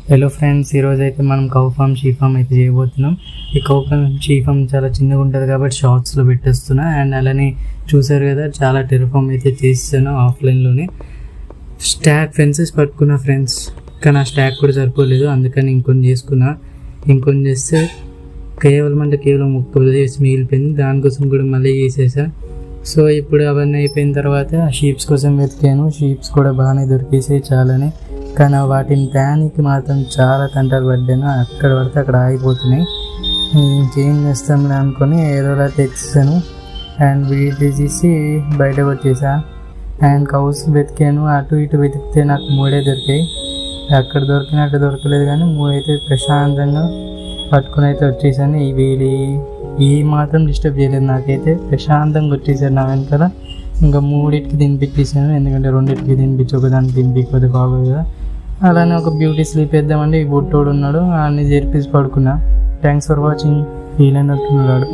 Hello friends, ఈరోజు అయితే మనం కౌ ఫామ్ షీ ఫామ్ అయితే చేయబోతున్నాం. ఈ కౌ ఫామ్ షీ ఫామ్ చాలా చిన్నగా ఉంటుంది కాబట్టి షార్ట్స్లో పెట్టేస్తున్నా. అండ్ అలానే చూసారు కదా, చాలా టెరఫామ్ అయితే చేస్తాను ఆఫ్లైన్లోనే. స్టాక్ ఫెన్సెస్ పట్టుకున్నా ఫ్రెండ్స్, కానీ ఆ స్టాక్ కూడా సరిపోలేదు, అందుకని ఇంకొన్ని చేసుకున్నా. ఇంకొన్ని చేస్తే కేవలం 30 డేస్ మిగిలిపోయింది, దానికోసం కూడా మళ్ళీ చేసేసా. సో ఇప్పుడు అవన్నీ అయిపోయిన తర్వాత షీప్స్ కోసం వెతికాను. షీప్స్ కూడా బాగానే దొరికేసాయి చాలానే, కానీ వాటిని ప్యానికి మాత్రం చాలా తంటాలు పడ్డాను. అక్కడ పడితే అక్కడ ఆగిపోతున్నాయి. ఇంకేం చేస్తాంలే అనుకొని ఏదోలా తెచ్చేసాను. అండ్ వీటి తీసి బయటకు వచ్చేసా. అండ్ కౌస్ వెతికాను, అటు ఇటు వెతికితే నాకు 3 దొరికాయి. అక్కడ దొరికినట్టు దొరకలేదు, కానీ 3 అయితే ప్రశాంతంగా పట్టుకుని అయితే వచ్చేసాను. ఈ మాత్రం డిస్టర్బ్ చేయలేదు, నాకైతే ప్రశాంతంగా వచ్చేసారు నా వెనకాల. ఇంకా 3కి తినిపించేసాను, ఎందుకంటే 2కి తినిపించి ఒకదానికి తినిపించకపోతే బాగోదు కదా. అలానే ఒక బ్యూటీ స్లీప్ వేద్దామంటే ఈ బుట్టోడు ఉన్నాడు, అన్ని జరిపేసి పడుకున్నా. Thanks for watching. ఫీల్ అయినట్టున్నాడు.